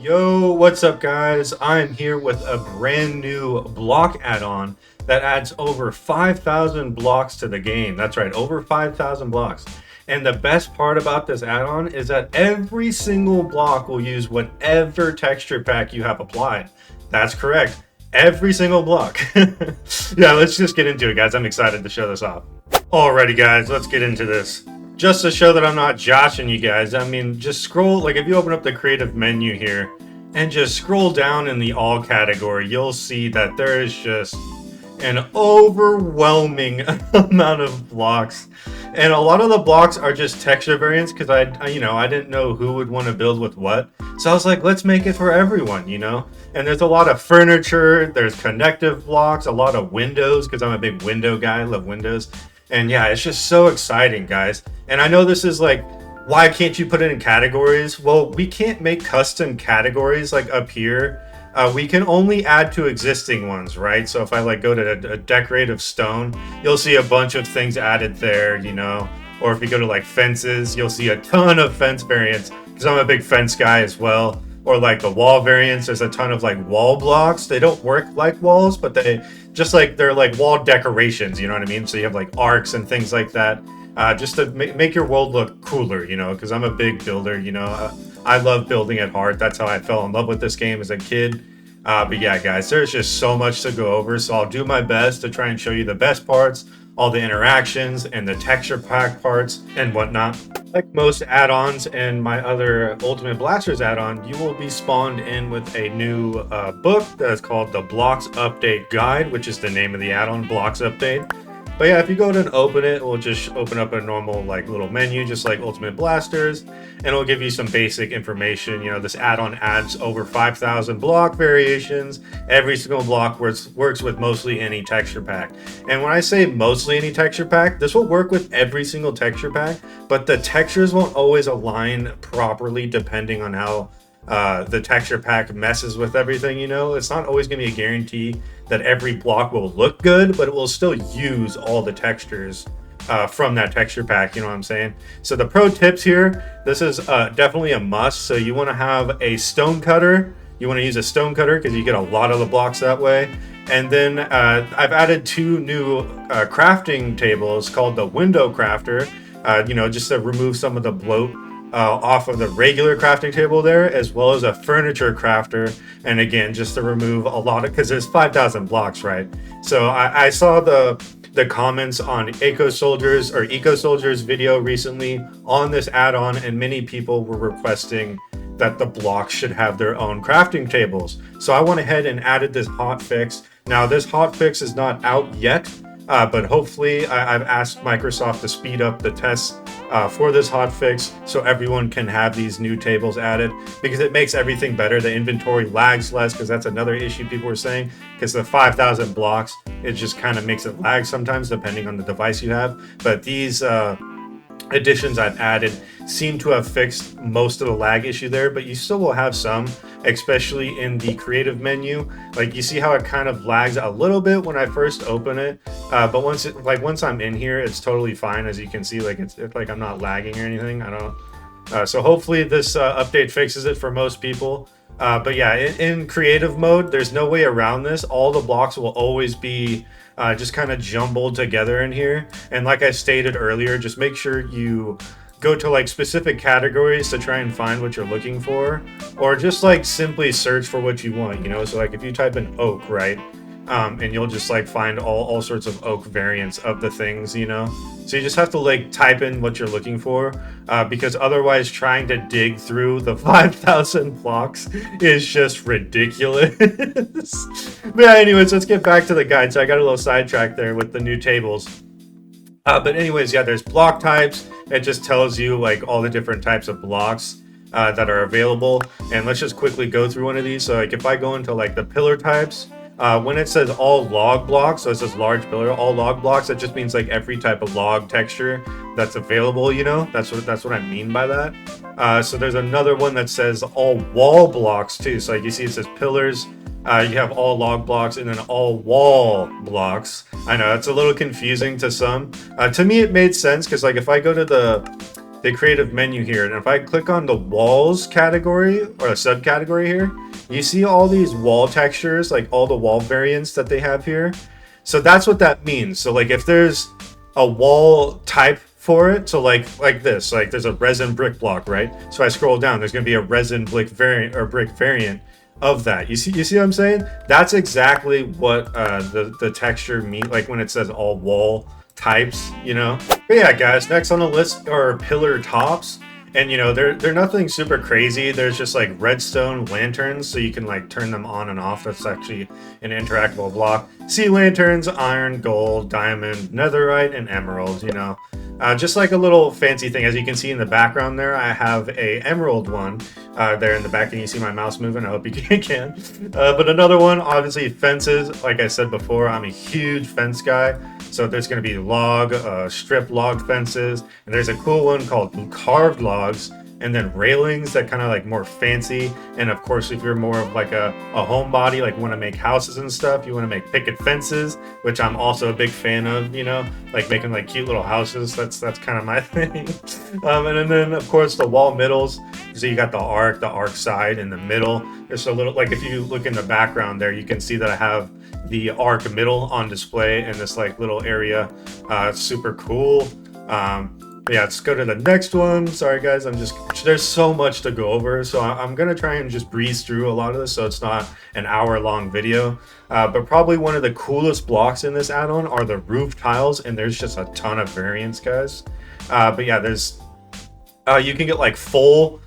Yo, what's up guys? I'm here with a brand new block add-on that adds over 5,000 blocks to the game. That's right, over 5,000 blocks. And the best part about this add-on is that every single block will use whatever texture pack you have applied. That's correct, every single block. Yeah, let's just get into it guys. I'm excited to show this off. Alrighty guys, let's get into this. Just to show that I'm not joshing you guys, I mean, just scroll, like if you open up the creative menu here and just scroll down in the all category, you'll see that there is just an overwhelming amount of blocks. And a lot of the blocks are just texture variants because I didn't know who would want to build with what. So I was like, let's make it for everyone, you know? And there's a lot of furniture, there's connective blocks, a lot of windows because I'm a big window guy, I love windows. And yeah, it's just so exciting, guys. And I know this is like, why can't you put it in categories? Well, we can't make custom categories like up here. We can only add to existing ones, right? So if I like go to a decorative stone, you'll see a bunch of things added there, you know? Or if you go to like fences, you'll see a ton of fence variants because I'm a big fence guy as well. Or like the wall variants, there's a ton of like wall blocks. They don't work like walls, but they're like wall decorations, you know what I mean? So you have like arcs and things like that, just to make your world look cooler, you know, because I'm a big builder, you know. I love building at heart. That's how I fell in love with this game as a kid. But yeah, guys, there's just so much to go over. So I'll do my best to try and show you the best parts, all the interactions and the texture pack parts and whatnot. Like most add-ons and my other Ultimate Blasters add-on, you will be spawned in with a new book that's called the Blocks Update Guide, which is the name of the add-on, Blocks Update. But yeah, if you go to and open it, we'll just open up a normal like little menu, just like Ultimate Blasters, and it'll give you some basic information. You know, this add-on adds over 5,000 block variations. Every single block works with mostly any texture pack. And when I say mostly any texture pack, this will work with every single texture pack, but the textures won't always align properly depending on how the texture pack messes with everything, you know. It's not always going to be a guarantee that every block will look good, but it will still use all the textures from that texture pack, you know what I'm saying? So the pro tips here, this is definitely a must. So you want to have a stone cutter. You want to use a stone cutter because you get a lot of the blocks that way. And then I've added two new crafting tables called the window crafter, you know, just to remove some of the bloat off of the regular crafting table there, as well as a furniture crafter. And again, just to remove a lot of, because there's 5,000 blocks, right? So I saw the comments on Eco Soldier's video recently on this add-on, and many people were requesting that the blocks should have their own crafting tables. So I went ahead and added this hot fix. Now this hot fix is not out yet, but hopefully I've asked Microsoft to speed up the tests for this hotfix so everyone can have these new tables added, because it makes everything better. The inventory lags less, because that's another issue people were saying, because the 5,000 blocks, it just kind of makes it lag sometimes depending on the device you have. But these additions I've added seem to have fixed most of the lag issue there, but you still will have some, especially in the creative menu. Like you see how it kind of lags a little bit when I first open it, but once I'm in here, it's totally fine. As you can see, like it's like I'm not lagging or anything. I don't. So hopefully this update fixes it for most people. But yeah, in creative mode, there's no way around this. All the blocks will always be just kind of jumbled together in here. And like I stated earlier, just make sure you go to like specific categories to try and find what you're looking for, or just like simply search for what you want, you know. So like if you type in oak, right, and you'll just like find all sorts of oak variants of the things, you know. So you just have to like type in what you're looking for, because otherwise trying to dig through the 5,000 blocks is just ridiculous. But yeah, anyways, let's get back to the guide. So I got a little sidetracked there with the new tables. But anyways, yeah, there's block types. It just tells you like all the different types of blocks that are available. And let's just quickly go through one of these. So like if I go into like the pillar types, when it says all log blocks, so it says large pillar, all log blocks, it just means like every type of log texture that's available, you know. That's what I mean by that. So there's another one that says all wall blocks too. So like you see it says pillars, you have all log blocks, and then all wall blocks. I know it's a little confusing to some. To me it made sense, because like if I go to the creative menu here, and if I click on the walls category or a subcategory here, you see all these wall textures, like all the wall variants that they have here. So that's what that means. So like if there's a wall type for it, so like this, like there's a resin brick block, right? So I scroll down, there's going to be a resin brick variant or brick variant of that. You see what I'm saying? That's exactly what the texture mean, like when it says all wall types, you know. But yeah, guys, next on the list are pillar tops. And you know, they're nothing super crazy. There's just like redstone lanterns, so you can like turn them on and off. That's actually an interactable block. Sea lanterns, iron, gold, diamond, netherite, and emerald, you know. Just like a little fancy thing. As you can see in the background there, I have a emerald one there in the back, and you see my mouse moving. I hope you can. But another one, obviously fences. Like I said before, I'm a huge fence guy. So there's going to be log, strip log fences, and there's a cool one called carved logs, and then railings that kind of like more fancy. And of course, if you're more of like a homebody, like want to make houses and stuff, you want to make picket fences, which I'm also a big fan of, you know, like making like cute little houses. That's kind of my thing. And then of course the wall middles. So you got the arc side in the middle. There's a little, like if you look in the background there, you can see that I have the arc middle on display in this like little area. It's super cool. But yeah, let's go to the next one. Sorry guys, there's so much to go over, so I'm gonna try and just breeze through a lot of this so it's not an hour-long video. But probably one of the coolest blocks in this add-on are the roof tiles, and there's just a ton of variants, guys. But yeah, there's you can get like full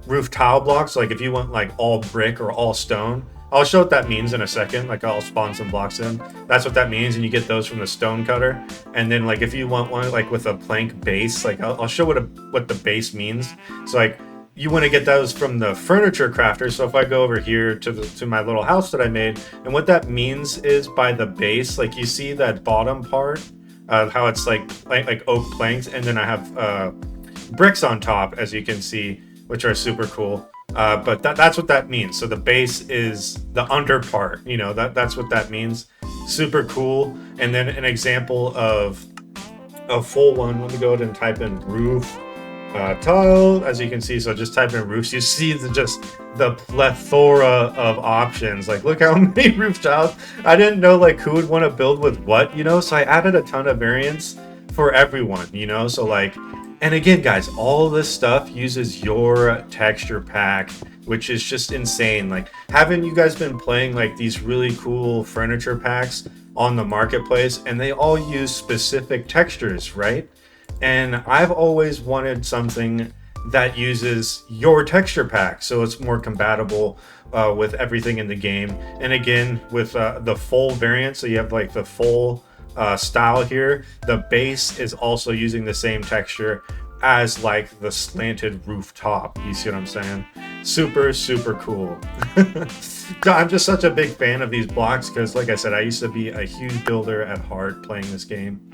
roof tile blocks, like if you want like all brick or all stone. I'll show what that means in a second. Like I'll spawn some blocks in. That's what that means, and you get those from the stone cutter. And then like if you want one like with a plank base, like I'll show what the base means. So like you want to get those from the furniture crafter. So if I go over here to my little house that I made, and what that means is by the base, like you see that bottom part, how it's like oak planks, and then I have bricks on top, as you can see, which are super cool. But that's what that means. So the base is the under part, you know, that's what that means. Super cool. And then an example of a full one. Let me go ahead and type in roof tile, as you can see. So just type in roofs. You see just the plethora of options. Like look how many roof tiles. I didn't know like who would want to build with what, you know, so I added a ton of variants for everyone, you know. So like, and again, guys, all of this stuff uses your texture pack, which is just insane. Like, haven't you guys been playing like these really cool furniture packs on the marketplace, and they all use specific textures, right? And I've always wanted something that uses your texture pack, so it's more compatible with everything in the game. And again, with the full variant, so you have like the full style here, the base is also using the same texture as like the slanted rooftop. You see what I'm saying? Super cool. I'm just such a big fan of these blocks because, like I said, I used to be a huge builder at heart playing this game.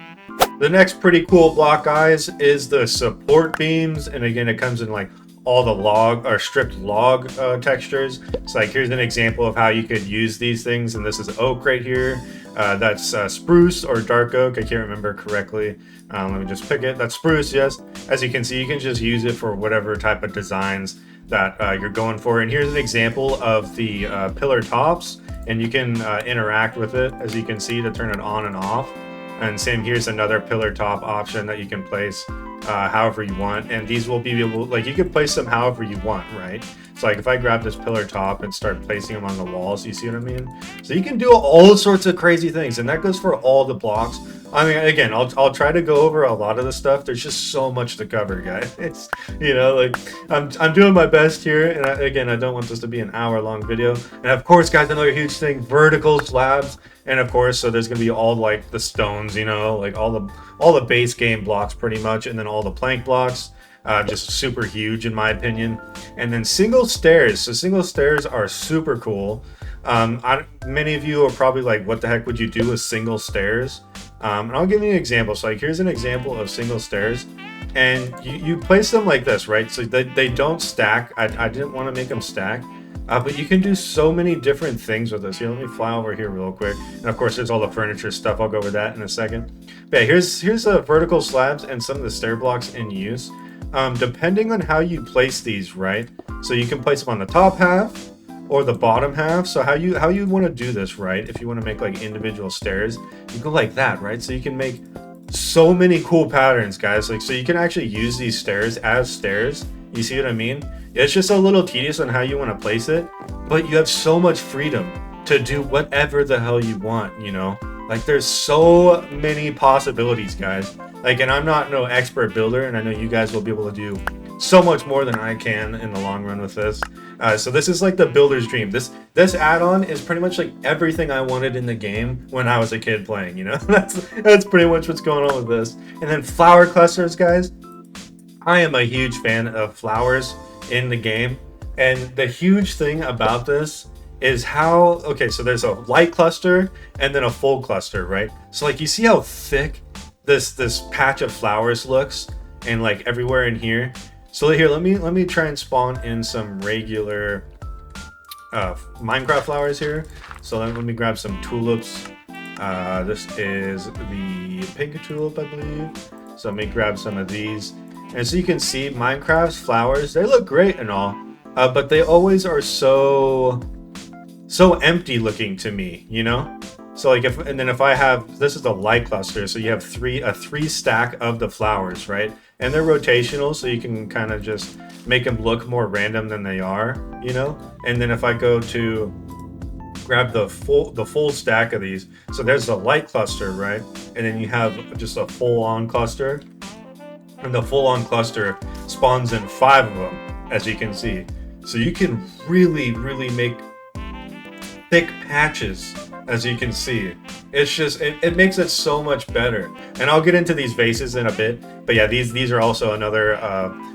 The next pretty cool block, guys, is the support beams, and again, it comes in like all the log or stripped log textures. So like here's an example of how you could use these things, and this is oak right here. That's spruce or dark oak. I can't remember correctly. Let me just pick it. That's spruce, yes. As you can see, you can just use it for whatever type of designs that you're going for. And here's an example of the pillar tops, and you can interact with it, as you can see, to turn it on and off. And same, here's another pillar top option that you can place however you want, and these will be able, like, you can place them however you want, right? So like if I grab this pillar top and start placing them on the walls, you see what I mean? So you can do all sorts of crazy things, and that goes for all the blocks. I mean, again, I'll try to go over a lot of the stuff. There's just so much to cover, guys. It's, you know, like I'm doing my best here, and again, I don't want this to be an hour-long video. And of course, guys, another huge thing: vertical slabs. And of course, so there's gonna be all like the stones, you know, like all the base game blocks pretty much, and then all the plank blocks. Just super huge in my opinion. And then single stairs. So single stairs are super cool. Many of you are probably like, what the heck would you do with single stairs? And I'll give you an example. So like here's an example of single stairs. and you place them like this, right? So they don't stack. I didn't want to make them stack. But you can do so many different things with this. Here, let me fly over here real quick. And of course, there's all the furniture stuff. I'll go over that in a second. But yeah, here's the vertical slabs and some of the stair blocks in use. Depending on how you place these, right? So you can place them on the top half or the bottom half. So how you want to do this, right? If you want to make like individual stairs, you go like that, right? So you can make so many cool patterns, guys. Like, so you can actually use these stairs as stairs. You see what I mean? It's just a little tedious on how you want to place it, but you have so much freedom to do whatever the hell you want, you know? Like, there's so many possibilities, guys. Like, and I'm not no expert builder, and I know you guys will be able to do so much more than I can in the long run with this. So this is like the builder's dream. This add-on is pretty much like everything I wanted in the game when I was a kid playing, you know? That's pretty much what's going on with this. And then flower clusters, guys. I am a huge fan of flowers in the game, and the huge thing about this is how, okay, so there's a light cluster and then a full cluster, right? So like, you see how thick this patch of flowers looks, and like everywhere in here. So here, let me try and spawn in some regular Minecraft flowers here. So let me grab some tulips. This is the pink tulip, I believe. So let me grab some of these. And so you can see Minecraft's flowers, they look great and all, but they always are so empty looking to me, you know? So like if I have, this is the light cluster, so you have a three stack of the flowers, right? And they're rotational, so you can kind of just make them look more random than they are, you know? And then if I go to grab the full stack of these, so there's the light cluster, right? And then you have just a full-on cluster. And the full-on cluster spawns in 5 of them, as you can see. So you can really make thick patches, as you can see. It's just, it makes it so much better. And I'll get into these vases in a bit. But yeah, these are also another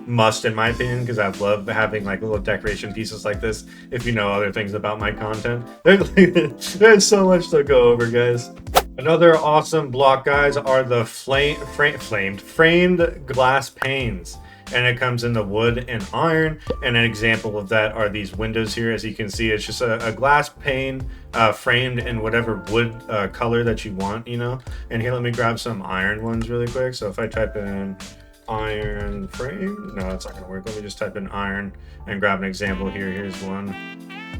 must in my opinion, because I love having like little decoration pieces like this. If you know other things about my content, there's so much to go over, guys. Another awesome block, guys, are the framed glass panes. And it comes in the wood and iron. And an example of that are these windows here. As you can see, it's just a glass pane framed in whatever wood color that you want, you know. And here, let me grab some iron ones really quick. So if I type in iron frame, no, that's not gonna work. Let me just type in iron and grab an example here. Here's one.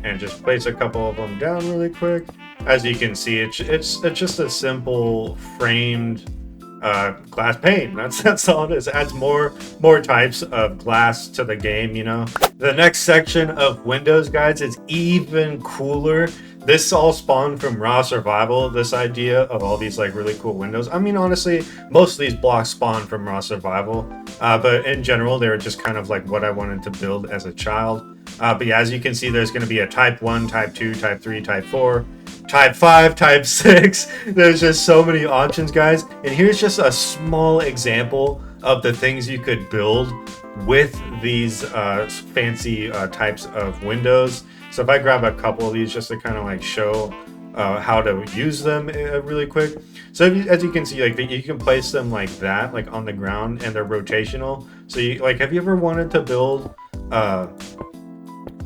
And just place a couple of them down really quick. As you can see, it's just a simple framed glass pane. That's all it is. It adds more types of glass to the game, you know. The next section of windows, guys, is even cooler. This all spawned from raw survival, this idea of all these like really cool windows. I mean, honestly, most of these blocks spawned from raw survival, but in general, they were just kind of like what I wanted to build as a child. But yeah, as you can see, there's going to be a type 1, type 2, type 3, type 4, type 5, type 6. There's just so many options, guys. And here's just a small example of the things you could build with these fancy types of windows. So if I grab a couple of these just to kind of like show how to use them really quick. So as you can see, like you can place them like that, like on the ground, and they're rotational. So you like, have you ever wanted to build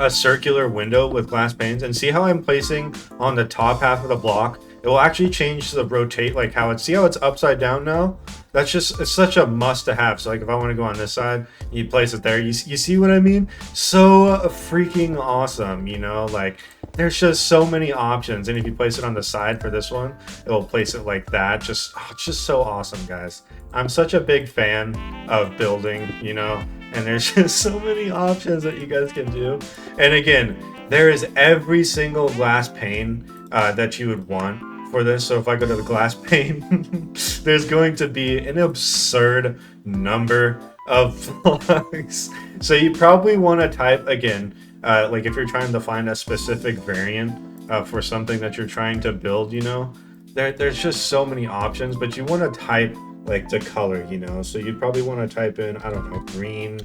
a circular window with glass panes? And see how I'm placing on the top half of the block? It will actually change the rotate, like how it's, see how it's upside down now? That's just, it's such a must to have. So like if I want to go on this side, you place it there. You see what I mean? So freaking awesome, you know, like there's just so many options. And if you place it on the side for this one, it will place it like that. Just, oh, it's just so awesome, guys. I'm such a big fan of building, you know, and there's just so many options that you guys can do. And again, there is every single glass pane that you would want for this. So if I go to the glass pane, there's going to be an absurd number of blocks. So you probably want to type, again, like if you're trying to find a specific variant for something that you're trying to build, you know, there's just so many options, but you want to type like the color, you know. So you'd probably want to type in, I don't know, green,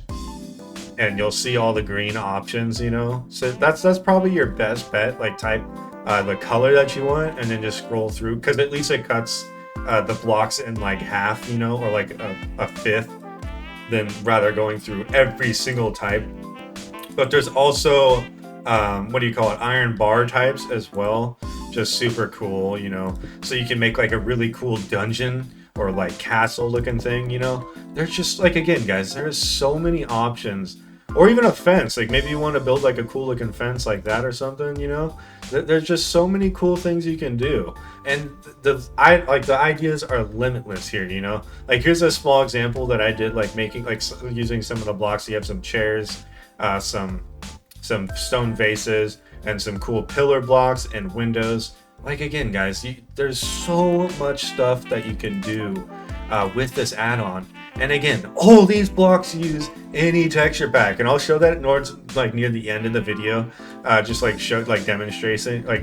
and you'll see all the green options, you know. So that's probably your best bet. Like type the color that you want and then just scroll through, because at least it cuts the blocks in like half, you know, or like a fifth. than rather going through every single type. But there's also what do you call it, iron bar types as well, just super cool, you know, so you can make like a really cool dungeon or like castle looking thing, you know. There's just like, again guys, there's so many options. Or even a fence, like maybe you want to build like a cool looking fence like that or something, you know. There's just so many cool things you can do, and the ideas are limitless here, you know. Like here's a small example that I did, like making like using some of the blocks. You have some chairs, some stone vases, and some cool pillar blocks and windows. Like again guys, there's so much stuff that you can do with this add-on. And again, all these blocks use any texture pack, and I'll show that like near the end of the video, just like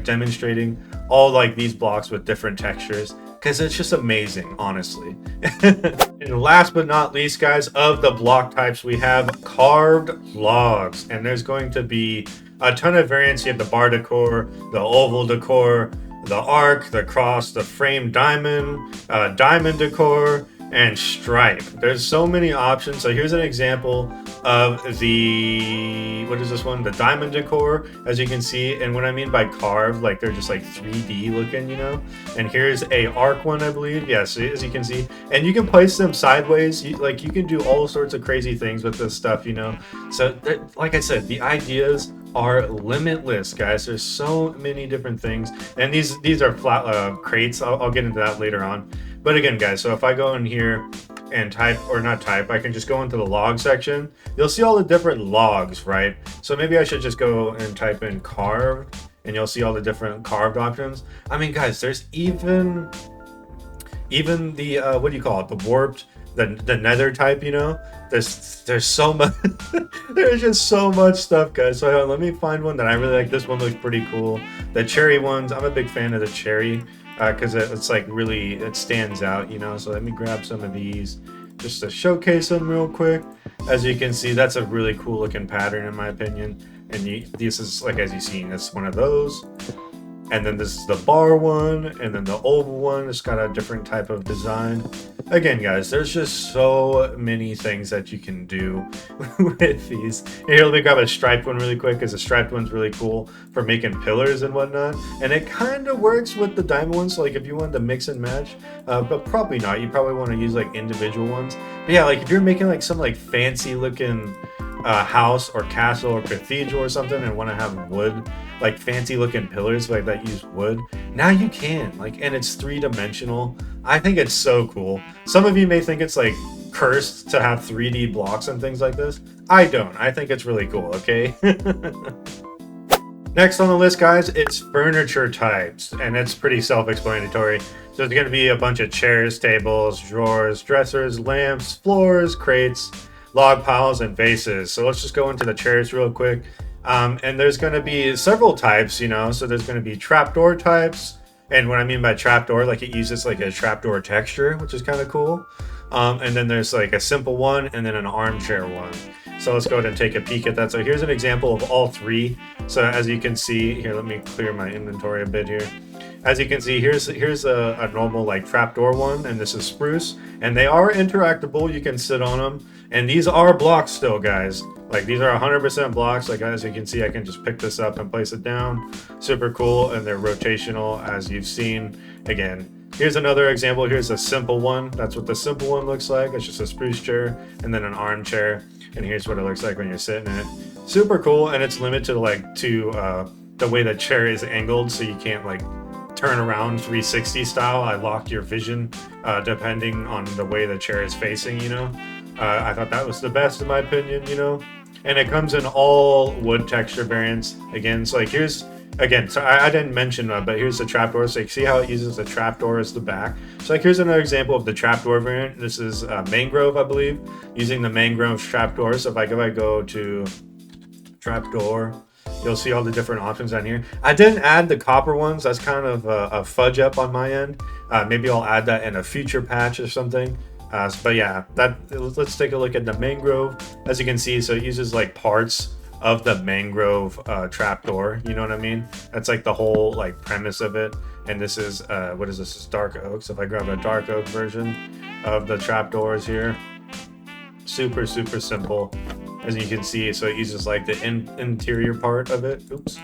demonstrating all like these blocks with different textures, because it's just amazing, honestly. And last but not least, guys, of the block types, we have carved logs, and there's going to be a ton of variants. You have the bar decor, the oval decor, the arc, the cross, the frame diamond, diamond decor, and stripe. There's so many options. So here's an example of the, what is this one? The diamond decor, as you can see. And what I mean by carved, like they're just like 3D looking, you know. And here's a arc one, I believe. Yes, as you can see. And you can place them sideways. You can do all sorts of crazy things with this stuff, you know. So like I said, the ideas are limitless, guys. There's so many different things, and these are flat crates. I'll get into that later on. But again guys, so if I go in here and type, or not type, I can just go into the log section. You'll see all the different logs, right? So maybe I should just go and type in carved, and you'll see all the different carved options. I mean guys, there's even the what do you call it, the warped, the nether type, you know. There's so much there's just so much stuff, guys. So let me find one that I really like. This one looks pretty cool. The cherry ones, I'm a big fan of the cherry, because it's like really, it stands out, you know. So let me grab some of these just to showcase them real quick. As you can see, that's a really cool looking pattern in my opinion. And this is, like, as you've seen, it's one of those. And then this is the bar one, and then the oval one. It's got a different type of design. Again, guys, there's just so many things that you can do with these. Here, let me grab a striped one really quick, because the striped one's really cool for making pillars and whatnot. And it kind of works with the diamond ones, so like if you wanted to mix and match, but probably not. You probably want to use like individual ones. But yeah, like if you're making like some like fancy looking house or castle or cathedral or something, and want to have wood, like fancy looking pillars like that use wood, now you can, like, and it's 3-dimensional. I think it's so cool. Some of you may think it's like cursed to have 3D blocks and things like this. I don't. I think it's really cool, okay? Next on the list, guys, it's furniture types, and it's pretty self-explanatory. So there's going to be a bunch of chairs, tables, drawers, dressers, lamps, floors, crates, log piles, and vases. So let's just go into the chairs real quick. And there's going to be several types, you know. So there's going to be trapdoor types, and what I mean by trapdoor, like it uses like a trapdoor texture, which is kind of cool. And then there's like a simple one, and then an armchair one. So let's go ahead and take a peek at that. So here's an example of all three. So as you can see here, let me clear my inventory a bit here. As you can see, here's a normal like trapdoor one, and this is spruce, and they are interactable. You can sit on them, and these are blocks still, guys. Like these are 100% blocks. Like as you can see, I can just pick this up and place it down. Super cool, and they're rotational, as you've seen. Again, here's another example. Here's a simple one. That's what the simple one looks like. It's just a spruce chair and then an armchair. And here's what it looks like when you're sitting in it. Super cool, and it's limited to the way the chair is angled, so you can't like turn around 360 style. I locked your vision depending on the way the chair is facing, you know. I thought that was the best in my opinion, you know. And it comes in all wood texture variants. Again, so like here's, again, so I didn't mention, but here's the trapdoor. So you see how it uses the trapdoor as the back. So like here's another example of the trapdoor variant. This is mangrove, I believe, using the mangrove trapdoor. So if I go to trapdoor, you'll see all the different options on here. I didn't add the copper ones. That's kind of a fudge up on my end. Maybe I'll add that in a future patch or something. But yeah, let's take a look at the mangrove. As you can see, so it uses like parts of the mangrove trapdoor, you know what I mean? That's like the whole like premise of it. And this is what is this? It's dark oak. So if I grab a dark oak version of the trapdoors here, Super simple, as you can see. So it uses like the interior part of it. Oops.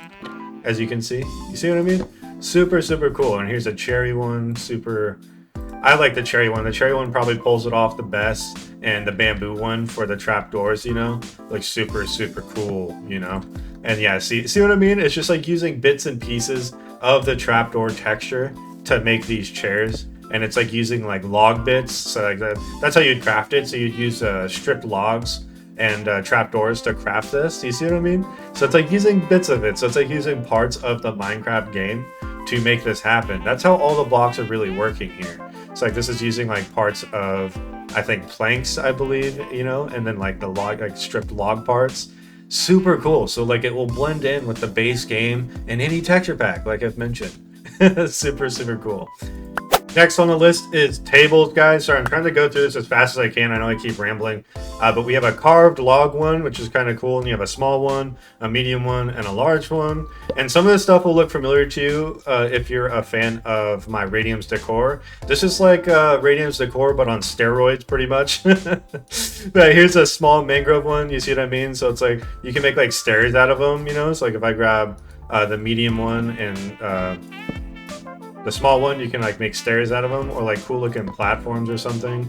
As you can see, you see what I mean? Super cool. And here's a cherry one. I like the cherry one. The cherry one probably pulls it off the best, and the bamboo one for the trapdoors, you know, like super cool, you know. And yeah, see what I mean? It's just like using bits and pieces of the trapdoor texture to make these chairs, and it's like using like log bits. So like that's how you'd craft it. So you'd use stripped logs and trapdoors to craft this. You see what I mean? So it's like using bits of it. So it's like using parts of the Minecraft game to make this happen. That's how all the blocks are really working here. So like this is using like parts of, I think, planks, I believe, you know, and then like the log, like stripped log parts. Super cool. So like it will blend in with the base game and any texture pack, like I've mentioned. Super cool. Next on the list is tables, guys. Sorry, I'm trying to go through this as fast as I can. I know I keep rambling, but we have a carved log one, which is kind of cool, and you have a small one, a medium one, and a large one. And some of this stuff will look familiar to you if you're a fan of my Radium's decor. This is like Radium's decor, but on steroids, pretty much. But here's a small mangrove one. You see what I mean? So it's like you can make like stairs out of them, you know. So like if I grab the medium one and the small one, you can like make stairs out of them, or like cool looking platforms or something.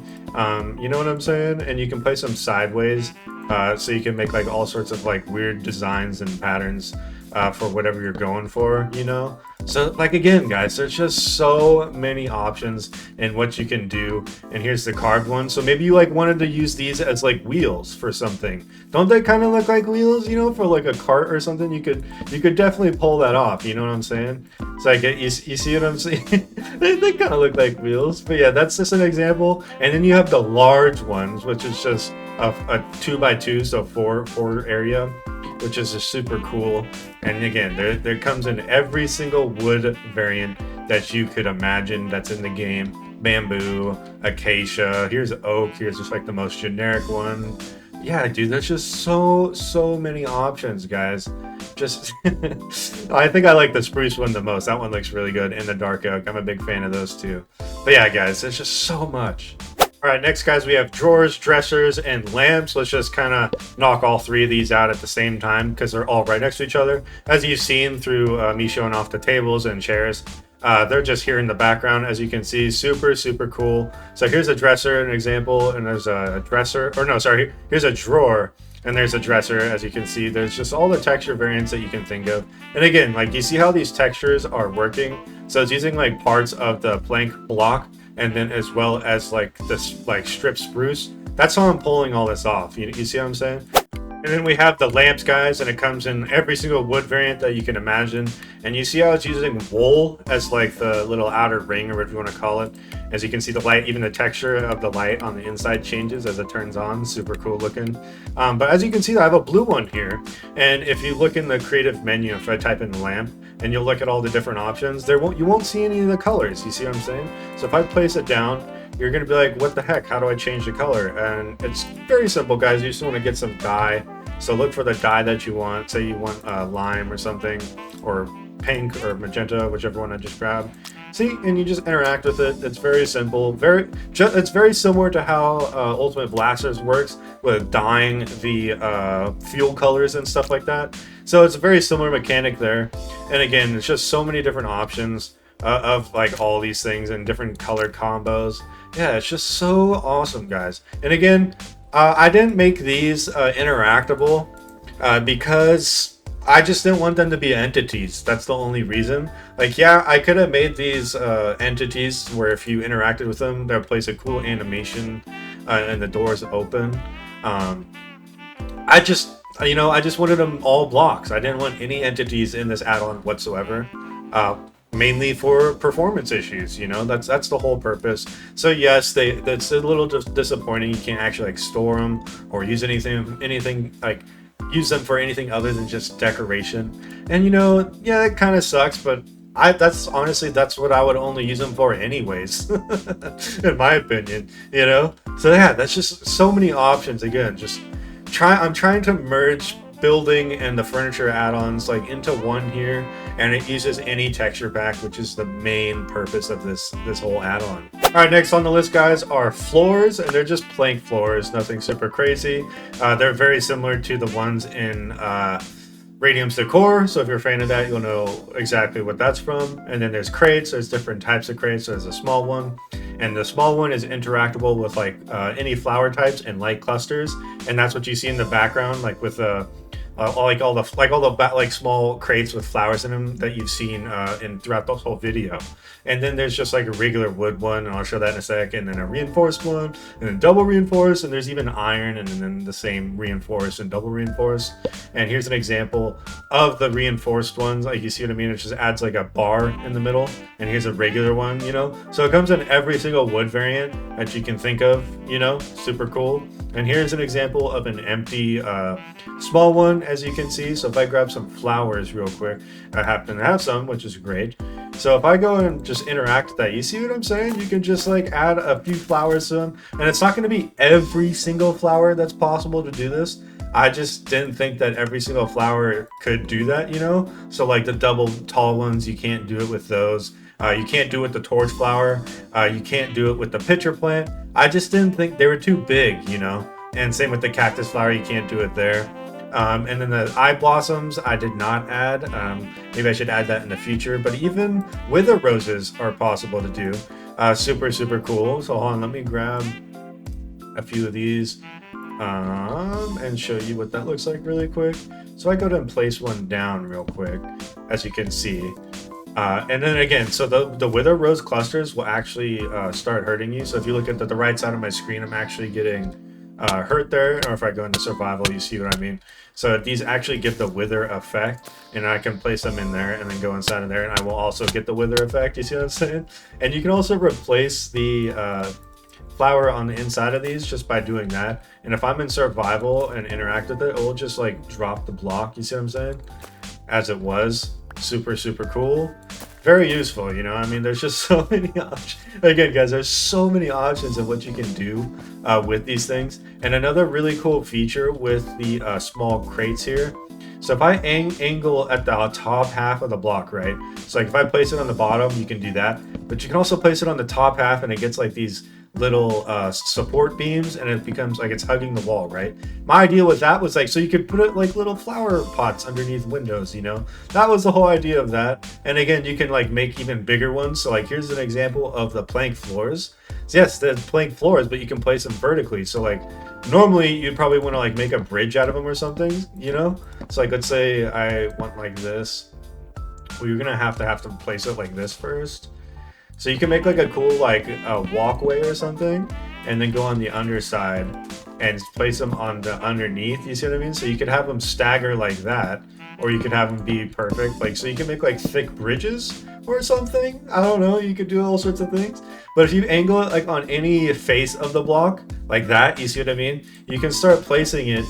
You know what I'm saying? And you can place them sideways, so you can make like all sorts of like weird designs and patterns for whatever you're going for, you know? So like, again, guys, there's just so many options in what you can do. And here's the carved one. So maybe you like wanted to use these as like wheels for something. Don't they kind of look like wheels, you know, for like a cart or something? You could definitely pull that off. You know what I'm saying? It's like, you see what I'm saying? they kind of look like wheels, but yeah, that's just an example. And then you have the large ones, which is just a 2x2, so four area, which is just super cool. And again, there comes in every single wood variant that you could imagine that's in the game. Bamboo, acacia, here's oak, here's just like the most generic one. Yeah, dude, there's just so many options, guys. Just I think I like the spruce one the most. That one looks really good, and the dark oak. I'm a big fan of those too. But yeah, guys, there's just so much. All right, next, guys, we have drawers, dressers, and lamps. Let's just kind of knock all three of these out at the same time because they're all right next to each other. As you've seen through me showing off the tables and chairs, they're just here in the background, as you can see. Super cool. So here's a dresser, an example, and there's a dresser, or no, sorry, here's a drawer, and there's a dresser. As you can see, there's just all the texture variants that you can think of. And again, like, you see how these textures are working? So it's using like parts of the plank block, and then as well as like this like strip spruce. That's how I'm pulling all this off. You see what I'm saying? And then we have the lamps, guys, and it comes in every single wood variant that you can imagine. And you see how it's using wool as like the little outer ring, or whatever you want to call it. As you can see, the light, even the texture of the light on the inside changes as it turns on. Super cool looking. But as you can see, I have a blue one here. And if you look in the creative menu, if I type in lamp, and you'll look at all the different options, you won't see any of the colors. You see what I'm saying? So if I place it down, you're gonna be like, what the heck? How do I change the color? And it's very simple, guys. You just want to get some dye. So look for the dye that you want. Say you want lime or something, or pink or magenta, whichever one I just grabbed. See, and you just interact with it. It's very simple. It's very similar to how Ultimate Blasters works with dyeing the fuel colors and stuff like that. So it's a very similar mechanic there. And again, it's just so many different options of like all these things and different color combos. Yeah, it's just so awesome, guys. And again, I didn't make these interactable because I just didn't want them to be entities. That's the only reason. Like, yeah, I could have made these entities where if you interacted with them, they'll place a cool animation and the doors open. I just wanted them all blocks. I didn't want any entities in this add-on whatsoever. Mainly for performance issues, you know, that's the whole purpose. So yes, that's a little disappointing. You can't actually like store them or use anything like use them for anything other than just decoration. And you know, yeah, it kind of sucks, but that's honestly what I would only use them for anyways, in my opinion, you know. So yeah, that's just so many options. Again, I'm trying to merge building and the furniture add-ons like into one here, and it uses any texture pack, which is the main purpose of this whole add-on. All right, next on the list, guys, are floors, and they're just plank floors, nothing super crazy. They're very similar to the ones in Radium's Decor, so if you're a fan of that, you'll know exactly what that's from. And then there's crates. There's different types of crates. There's a small one, and the small one is interactable with like any flower types and light clusters, and that's what you see in the background, like with all the small crates with flowers in them that you've seen in throughout the whole video. And then there's just like a regular wood one, and I'll show that in a sec, and then a reinforced one, and then double reinforced, and there's even iron, and then the same reinforced and double reinforced. And here's an example of the reinforced ones. Like, you see what I mean? It just adds like a bar in the middle, and here's a regular one, you know? So it comes in every single wood variant that you can think of, you know? Super cool. And here's an example of an empty small one, as you can see. So if I grab some flowers real quick, I happen to have some, which is great. So if I go and just interact with that, you see what I'm saying? You can just like add a few flowers to them, and it's not going to be every single flower that's possible to do this. I just didn't think that every single flower could do that, you know? So like the double tall ones, you can't do it with those. You can't do it with the torch flower. You can't do it with the pitcher plant. I just didn't think they were too big, you know? And same with the cactus flower, you can't do it there. And then the eye blossoms, I did not add. Maybe I should add that in the future. But even wither roses are possible to do. Super, super cool. So hold on, let me grab a few of these and show you what that looks like really quick. So I go to and place one down real quick, as you can see. And then again, so the wither rose clusters will actually start hurting you. So if you look at the right side of my screen, I'm actually getting hurt there. Or if I go into survival, you see what I mean. So these actually give the wither effect, and I can place them in there and then go inside of there, and I will also get the wither effect. You see what I'm saying? And you can also replace the flower on the inside of these just by doing that. And if I'm in survival and interact with it, it will just like drop the block. You see what I'm saying? As it was. Super, super cool. Very useful, you know? I mean, there's just so many options. Again, guys, there's so many options of what you can do with these things. And another really cool feature with the small crates here. So if I angle at the top half of the block, right? So like if I place it on the bottom, you can do that. But you can also place it on the top half, and it gets like these little support beams, and it becomes like it's hugging the wall, right? My idea with that was like, so you could put it like little flower pots underneath windows, you know? That was the whole idea of that. And again, you can like make even bigger ones. So like here's an example of the plank floors. So yes, there's plank floors, but you can place them vertically. So like normally you'd probably want to like make a bridge out of them or something, you know? So like let's say I want like this. Well, you're gonna have to place it like this first. So you can make like a cool like a walkway or something, and then go on the underside and place them on the underneath. You see what I mean? So you could have them stagger like that, or you could have them be perfect. Like, so you can make like thick bridges or something. I don't know. You could do all sorts of things. But if you angle it like on any face of the block like that, you see what I mean? You can start placing it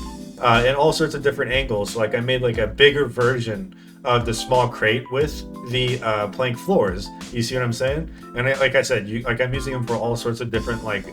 in all sorts of different angles. So like I made like a bigger version of the small crate with the plank floors. You see what I'm saying? And like I said, I'm using them for all sorts of different like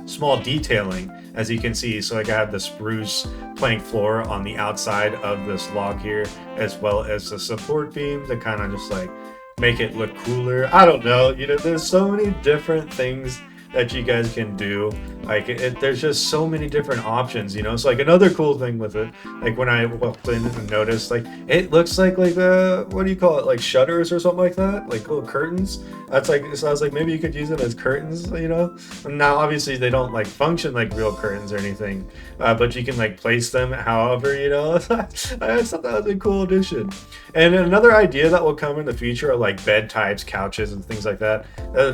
small detailing, as you can see. So like I have the spruce plank floor on the outside of this log here, as well as the support beams that kind of just like make it look cooler. I don't know, you know, there's so many different things that you guys can do. Like there's just so many different options, you know? So like another cool thing with it, like when I walked in and noticed, like it looks like what do you call it? Like shutters or something like that? Like little curtains. That's like, so I was like, maybe you could use it as curtains, you know? And now obviously they don't like function like real curtains or anything, but you can like place them however, you know? I thought that was a cool addition. And another idea that will come in the future are like bed types, couches, and things like that.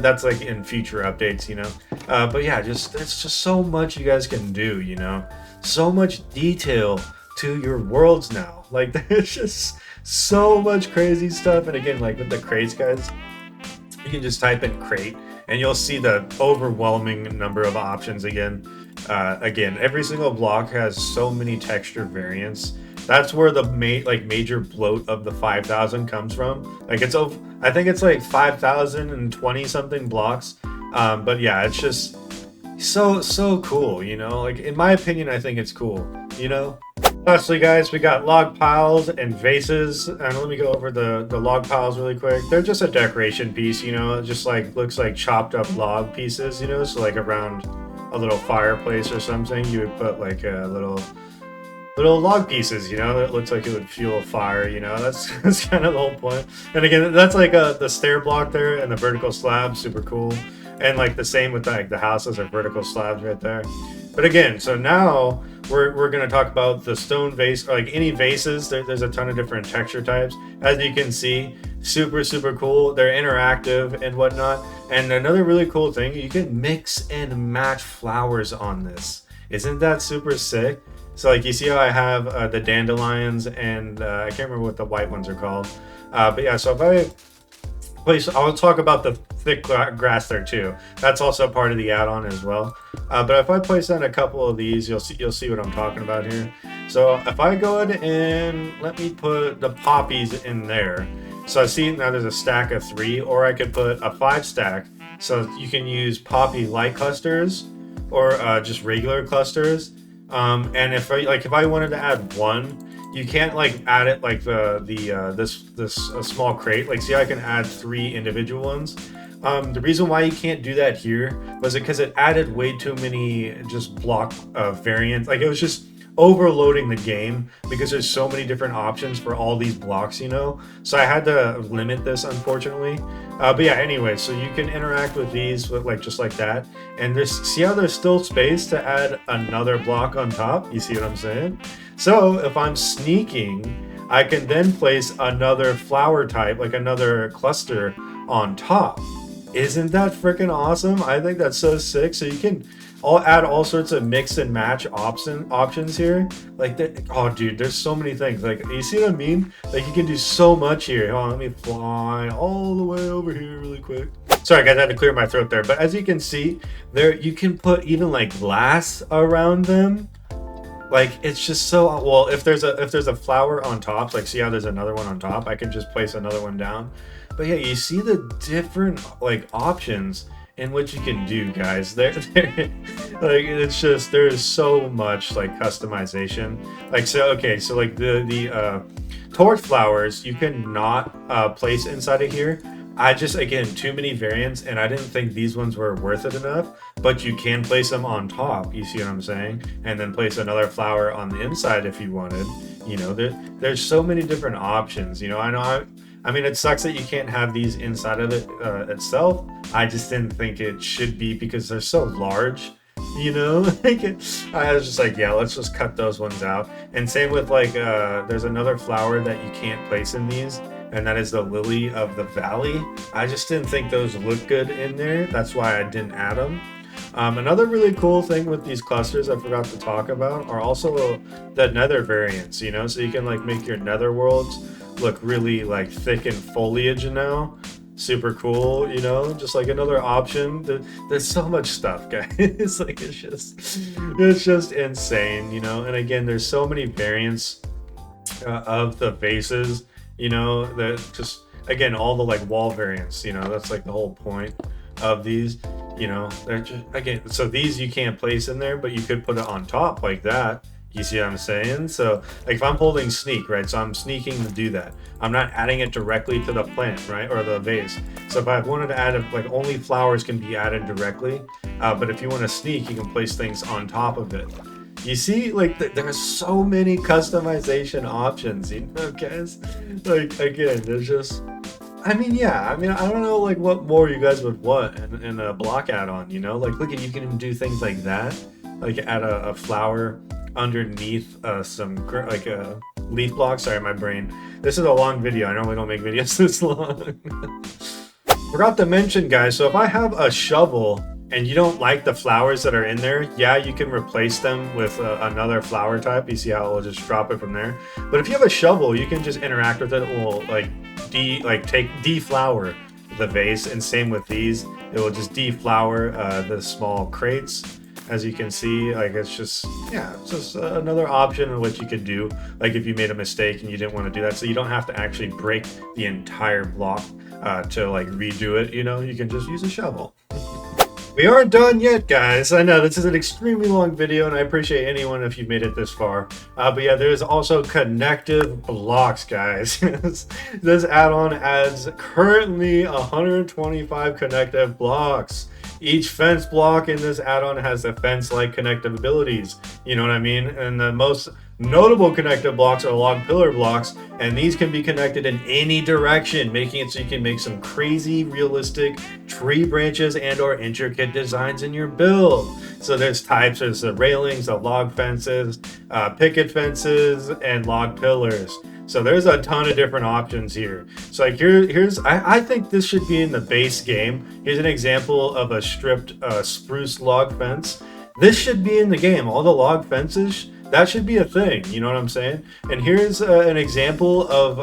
That's like in future updates, you know? But yeah, it's just so much you guys can do, you know? So much detail to your worlds now. Like there's just so much crazy stuff. And again, like with the crates, guys, you can just type in crate and you'll see the overwhelming number of options again. Again, every single block has so many texture variants. That's where the major bloat of the 5,000 comes from. Like it's over, I think it's like 5,020 something blocks. But yeah, it's just so cool, you know? Like in my opinion, I think it's cool, you know? Lastly, guys, we got log piles and vases, and let me go over the log piles really quick. They're just a decoration piece, you know, it just like looks like chopped up log pieces, you know, so like around a little fireplace or something, you would put like a little log pieces, you know, that looks like it would fuel a fire, you know, that's kind of the whole point. And again, that's like the stair block there and the vertical slab, super cool. And like the same with like the houses are vertical slabs right there. But again, so now we're going to talk about the stone vase, or like any vases. There's a ton of different texture types. As you can see, super cool. They're interactive and whatnot. And another really cool thing, you can mix and match flowers on this. Isn't that super sick? So like you see how I have the dandelions and I can't remember what the white ones are called. But yeah, so if I place, I'll talk about the thick grass there too. That's also part of the add-on as well. But if I place in a couple of these, you'll see what I'm talking about here. So if I go ahead and let me put the poppies in there. So I see now there's a stack of 3, or I could put a 5 stack. So you can use poppy light clusters or just regular clusters. And if I wanted to add 1, you can't like add it like this small crate. Like, see, I can add 3 individual ones. The reason why you can't do that here was because it added way too many just block variants. Like, it was just overloading the game because there's so many different options for all these blocks, you know. So I had to limit this, unfortunately. But yeah, anyway, so you can interact with these with like just like that, and see how there's still space to add another block on top. You see what I'm saying? So if I'm sneaking, I can then place another flower type, like another cluster on top. Isn't that freaking awesome? I think that's so sick. So you can add all sorts of mix and match options here. Like, oh dude, there's so many things. Like, you see what I mean? Like, you can do so much here. Hold on, let me fly all the way over here really quick. Sorry guys, I had to clear my throat there. But as you can see, there you can put even like glass around them. Like, it's just so well. If there's a flower on top, like, see how there's another one on top, I can just place another one down. But yeah, you see the different like options in which you can do, guys. They're like, it's just, there's so much like customization. Like, so okay, so like the torch flowers you can not place inside of here. I just, again, too many variants, and I didn't think these ones were worth it enough. But you can place them on top, you see what I'm saying? And then place another flower on the inside if you wanted. You know, there's so many different options. You know, I mean, it sucks that you can't have these inside of it itself. I just didn't think it should be because they're so large, you know? I was just like, yeah, let's just cut those ones out. And same with like, there's another flower that you can't place in these, and that is the lily of the valley. I just didn't think those looked good in there. That's why I didn't add them. Another really cool thing with these clusters I forgot to talk about are also the nether variants, you know? So you can like make your nether worlds look really like thick in foliage now. Super cool, you know, just like another option. There's so much stuff, guys. Like, it's just insane, you know. And again, there's so many variants of the vases, you know, that just, again, all the like wall variants, you know, that's like the whole point of these, you know. They're just, again, so these you can't place in there, but you could put it on top like that. You see what I'm saying? So like, if I'm holding sneak, right, so I'm sneaking to do that, I'm not adding it directly to the plant, right, or the vase. So if I wanted to add it, like, only flowers can be added directly, but if you want to sneak, you can place things on top of it. You see, like, there's so many customization options, you know, guys. Like, again, there's just, I mean, yeah, I mean, I don't know, like, what more you guys would want in a block add-on, you know? Like, look at, you can even do things like that, like add a flower underneath some like leaf blocks. Sorry, my brain. This is a long video. I normally don't make videos this long. Forgot to mention, guys, so if I have a shovel and you don't like the flowers that are in there, yeah, you can replace them with another flower type. You see how it will just drop it from there. But if you have a shovel, you can just interact with it. It will like deflower the vase, and same with these. It will just deflower the small crates. As you can see, like, it's just, yeah, it's just another option in which you could do, like, if you made a mistake and you didn't want to do that. So you don't have to actually break the entire block to like redo it, you know. You can just use a shovel. We aren't done yet, guys. I know this is an extremely long video, and I appreciate anyone if you've made it this far. But yeah, there's also Connective Blocks, guys. This add-on adds currently 125 connective blocks. Each fence block in this add-on has a fence-like connective abilities. You know what I mean? And the most notable connective blocks are log pillar blocks, and these can be connected in any direction, making it so you can make some crazy realistic tree branches and or intricate designs in your build. So there's types, there's the railings, the log fences, picket fences, and log pillars. So there's a ton of different options here. So like I think this should be in the base game. Here's an example of a stripped spruce log fence. This should be in the game. All the log fences, that should be a thing. You know what I'm saying? And here's an example of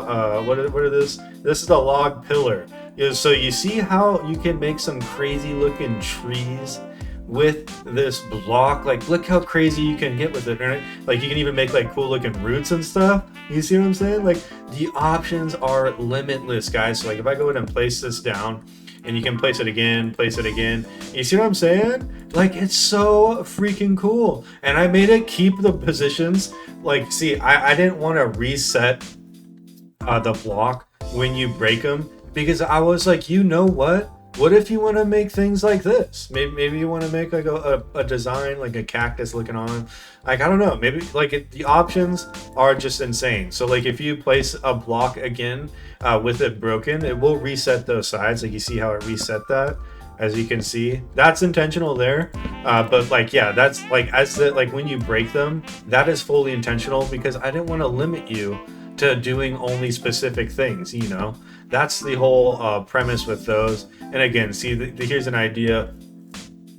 what are this? This is a log pillar. So you see how you can make some crazy looking trees with this block. Like, look how crazy you can get with it, right? Like, you can even make like cool looking roots and stuff. You see what I'm saying? Like, the options are limitless, guys. So like, if I go ahead and place this down, and you can place it again, you see what I'm saying? Like, it's so freaking cool. And I made it keep the positions. Like, see, I didn't want to reset the block when you break them, because I was like, you know what? What if you want to make things like this? Maybe you want to make like a design, like a cactus looking on. Like, I don't know. Maybe like the options are just insane. So like if you place a block again with it broken, it will reset those sides. Like you see how it reset that, as you can see. That's intentional there. But like, yeah, that's like like when you break them, that is fully intentional, because I didn't want to limit you to doing only specific things, you know. That's the whole premise with those. And again, see, here's an idea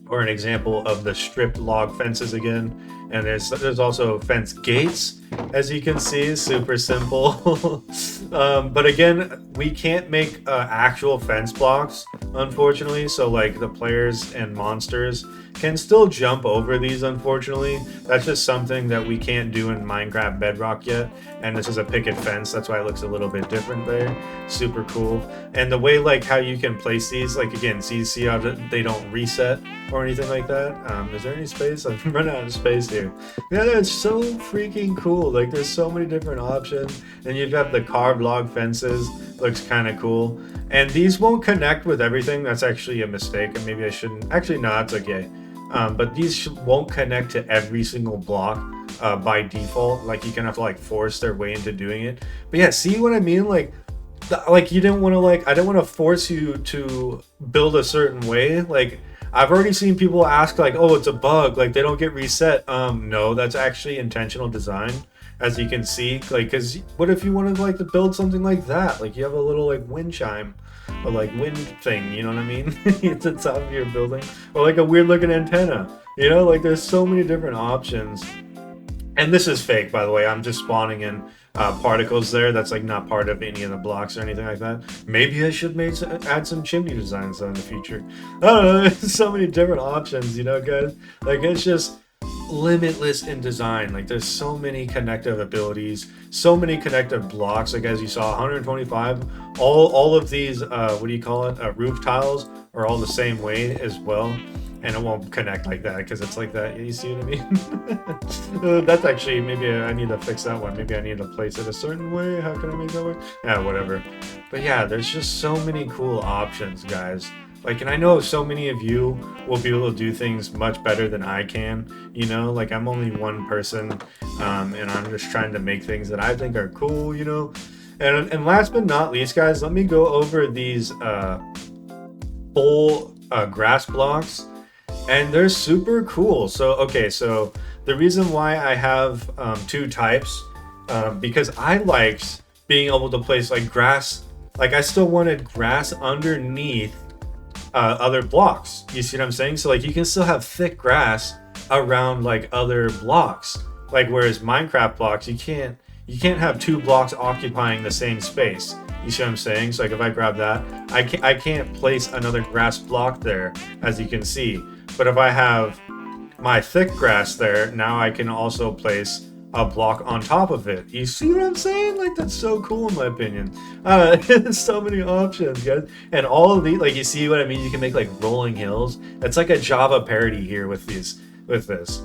or an example of the stripped log fences again. And there's also fence gates, as you can see, super simple. But again, we can't make actual fence blocks, unfortunately. So like the players and monsters can still jump over these, unfortunately. That's just something that we can't do in Minecraft Bedrock yet. And this is a picket fence, that's why it looks a little bit different there. Super cool. And the way like how you can place these, like again, see how they don't reset or anything like that. Is there any space? I've run out of space here. Yeah, it's so freaking cool. Like there's so many different options. And you've got the carved log fences, looks kind of cool. And these won't connect with everything. That's actually a mistake, and maybe I shouldn't. Actually, no, it's okay. But these won't connect to every single block by default. Like you kind of have to like force their way into doing it. But yeah, see what I mean? Like you didn't want to I didn't want to force you to build a certain way. Like I've already seen people ask like, oh, it's a bug, like they don't get reset. No, that's actually intentional design, as you can see. Like, because what if you wanted like to build something like that? Like you have a little like wind chime or like wind thing, you know what I mean? At the top of your building, or like a weird looking antenna, you know. Like there's so many different options. And this is fake, by the way. I'm just spawning in particles there. That's like not part of any of the blocks or anything like that. Maybe I should add some chimney designs in the future. I don't know. There's so many different options, you know, guys. Like it's just limitless in design. Like there's so many connective abilities, so many connective blocks. Like as you saw, 125. All of these what do you call it? Roof tiles are all the same way as well. And it won't connect like that because it's like that. You see what I mean? That's actually, maybe I need to fix that one. Maybe I need to place it a certain way. How can I make that work? Yeah, whatever. But yeah, there's just so many cool options, guys. Like, and I know so many of you will be able to do things much better than I can. You know, like I'm only one person, and I'm just trying to make things that I think are cool, you know. And last but not least, guys, let me go over these full grass blocks. And they're super cool. So, okay, so the reason why I have two types, because I liked being able to place like grass, like I still wanted grass underneath other blocks. You see what I'm saying? So like you can still have thick grass around like other blocks. Like whereas Minecraft blocks, you can't have two blocks occupying the same space. You see what I'm saying? So like if I grab that, I can't place another grass block there, as you can see. But if I have my thick grass there, now I can also place block on top of it. You see what I'm saying? Like, that's so cool in my opinion. So many options, guys. And all of these, like, you see what I mean? You can make like rolling hills. It's like a Java parody here with these, with this.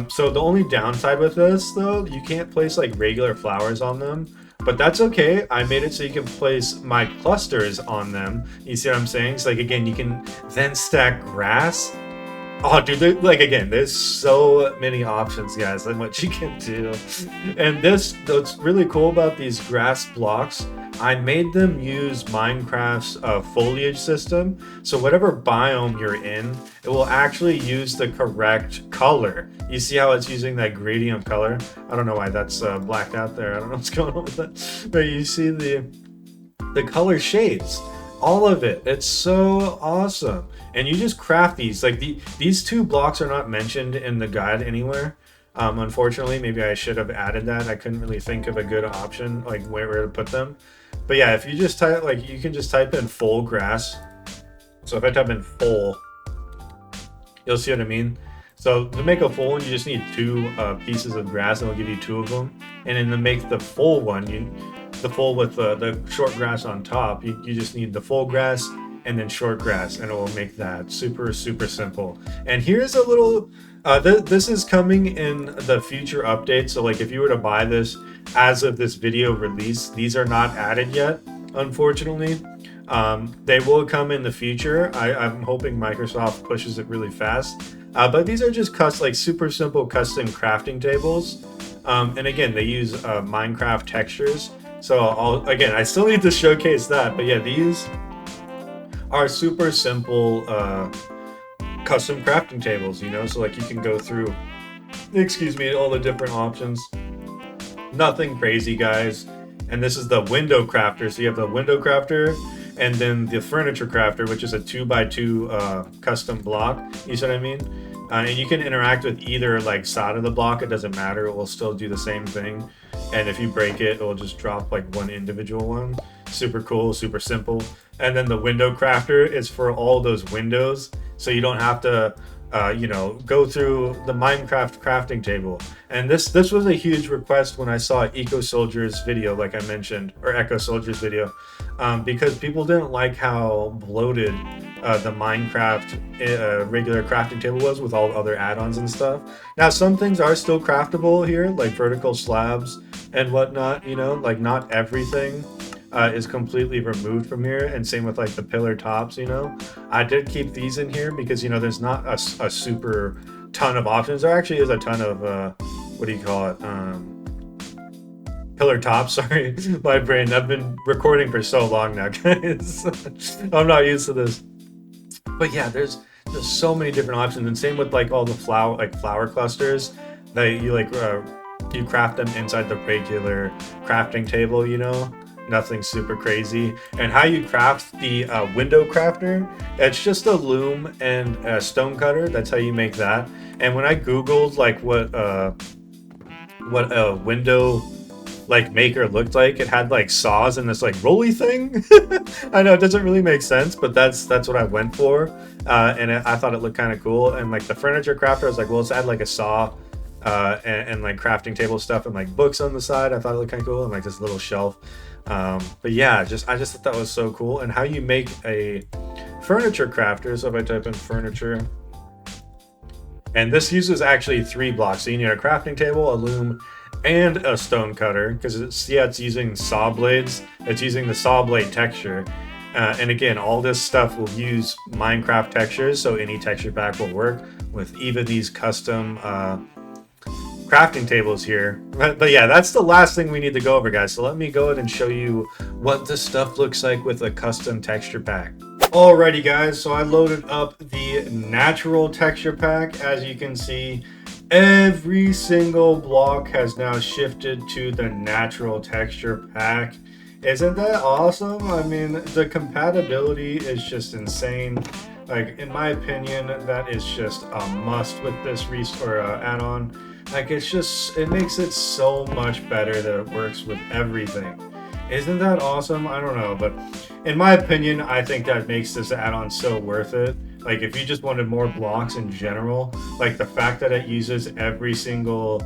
So the only downside with this though, you can't place like regular flowers on them, but that's okay. I made it so you can place my clusters on them. You see what I'm saying? So like, again, you can then stack grass. Oh, dude, like, again, there's so many options, guys, and what you can do. And what's really cool about these grass blocks, I made them use Minecraft's foliage system. So whatever biome you're in, it will actually use the correct color. You see how it's using that gradient color? I don't know why that's blacked out there. I don't know what's going on with that. But you see the color shades. All of it. It's so awesome. And you just craft these. Like these two blocks are not mentioned in the guide anywhere. Unfortunately, maybe I should have added that. I couldn't really think of a good option, like where to put them. But yeah, if you just type, like, you can just type in full grass. So if I type in full, you'll see what I mean. So to make a full one, you just need 2 pieces of grass, and it'll give you 2 of them. And then to make the full one, the full with the short grass on top, you just need the full grass and then short grass, and it will make that super simple. And here's a little this is coming in the future update. So like, if you were to buy this as of this video release, these are not added yet, unfortunately. They will come in the future. I'm hoping Microsoft pushes it really fast. But these are just like super simple custom crafting tables. And again, they use Minecraft textures. So I still need to showcase that. But yeah, these are super simple custom crafting tables, you know? So like, you can go through, all the different options. Nothing crazy, guys. And this is the window crafter. So you have the window crafter, and then the furniture crafter, which is a 2x2 custom block. You see what I mean? And you can interact with either like side of the block. It doesn't matter. It will still do the same thing. And if you break it, it will just drop like one individual one. Super cool, super simple. And then the window crafter is for all those windows, so you don't have to go through the Minecraft crafting table. And this was a huge request when I saw Eco Soldier's video, like I mentioned, or Echo Soldier's video, because people didn't like how bloated the Minecraft regular crafting table was with all the other add-ons and stuff. Now, some things are still craftable here, like vertical slabs and whatnot, like not everything is completely removed from here, and same with like the pillar tops. I did keep these in here because there's not a super ton of options. There actually is a ton of what do you call it, pillar tops. Sorry, my brain, I've been recording for so long now, guys. I'm not used to this. But yeah, there's so many different options, and same with like all the flower clusters that you craft them inside the regular crafting table. Nothing super crazy. And how you craft the window crafter, it's just a loom and a stone cutter. That's how you make that. And when I googled like what a window maker looked like, it had like saws and this like rolly thing. I know it doesn't really make sense, but that's what I went for. And I thought it looked kind of cool. And like the furniture crafter, I was like, well, let's add like a saw and like crafting table stuff and like books on the side. I thought it looked kind of cool, and like this little shelf. But yeah, I just thought that was so cool. And how you make a furniture crafter. So if I type in furniture, and this uses actually 3 blocks. So you need a crafting table, a loom, and a stone cutter, because it's using saw blades. It's using the saw blade texture. And again, all this stuff will use Minecraft textures, so any texture pack will work with even these custom crafting tables here. But yeah, that's the last thing we need to go over, guys. So let me go ahead and show you what this stuff looks like with a custom texture pack. Alrighty, guys, so I loaded up the natural texture pack. As you can see, every single block has now shifted to the natural texture pack. Isn't that awesome? I mean, the compatibility is just insane. Like, in my opinion, that is just a must with this add-on. Like, it makes it so much better that it works with everything. Isn't that awesome? I don't know, but in my opinion, I think that makes this add-on so worth it. Like, if you just wanted more blocks in general, like the fact that it uses every single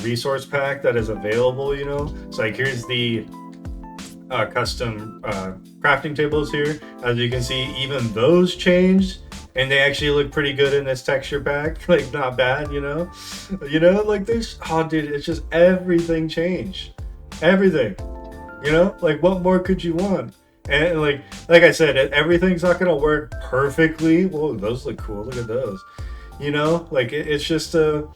resource pack that is available, you know. So like here's the custom crafting tables here. As you can see, even those changed, and they actually look pretty good in this texture pack. Like not bad, you know. Like this. Oh, dude, it's just everything changed. Everything. You know, like what more could you want? And like I said, everything's not gonna work perfectly. Whoa, those look cool. Look at those. You know, like it's just a.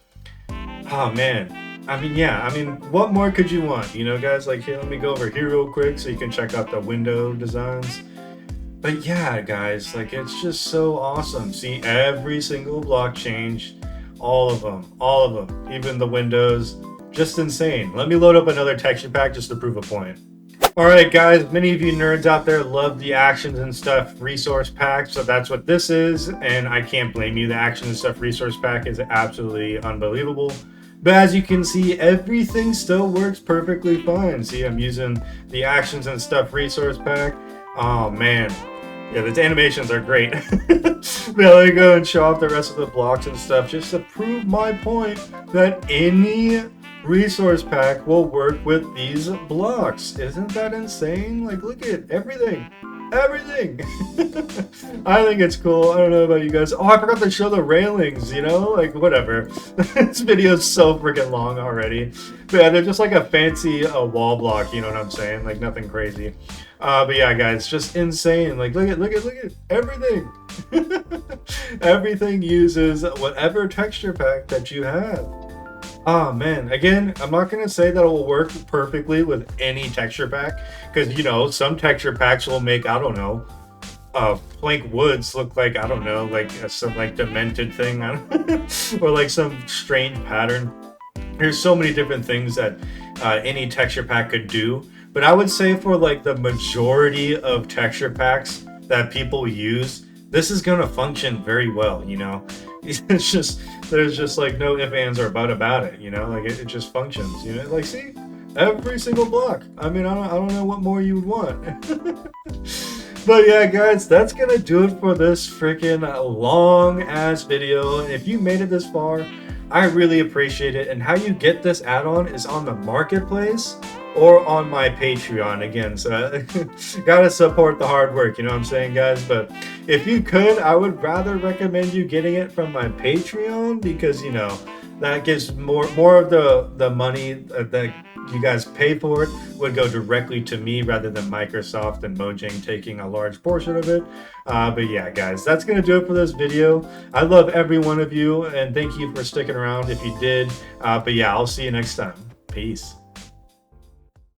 Oh man. I mean, yeah. I mean, what more could you want? You know, guys. Like here, let me go over here real quick so you can check out the window designs. But yeah, guys, like it's just so awesome. See, every single block changed. All of them, even the windows. Just insane. Let me load up another texture pack just to prove a point. Alright guys, many of you nerds out there love the actions and stuff resource pack, so that's what this is, and I can't blame you. The actions and stuff resource pack is absolutely unbelievable. But as you can see, everything still works perfectly fine. See, I'm using the actions and stuff resource pack. Oh man. Yeah, the animations are great. But let me go and show off the rest of the blocks and stuff just to prove my point that any resource pack will work with these blocks. Isn't that insane? Like, look at everything. Everything. I think it's cool. I don't know about you guys. Oh, I forgot to show the railings, you know? Like, whatever. This video is so freaking long already. But yeah, they're just like a fancy wall block, you know what I'm saying? Like, nothing crazy. But yeah, guys, just insane. Like, look at everything. Everything uses whatever texture pack that you have. Oh man, again, I'm not going to say that it will work perfectly with any texture pack, because, you know, some texture packs will make, I don't know, plank woods look like, I don't know, like some like demented thing, or like some strange pattern. There's so many different things that any texture pack could do, but I would say for like the majority of texture packs that people use, this is going to function very well, you know. It's just, there's just like no ifs, ands, or buts about it, you know. Like it just functions, you know. Like, see, every single block. I mean, I don't know what more you would want. But yeah, guys, that's gonna do it for this freaking long ass video. And if you made it this far, I really appreciate it. And how you get this add-on is on the marketplace or on my Patreon again. So gotta support the hard work, you know what I'm saying, guys? But if you could, I would rather recommend you getting it from my Patreon, because, you know, that gives more of the money that you guys pay for it would go directly to me rather than Microsoft and Mojang taking a large portion of it. But yeah, guys, that's gonna do it for this video. I love every one of you, and thank you for sticking around if you did. But yeah, I'll see you next time. Peace.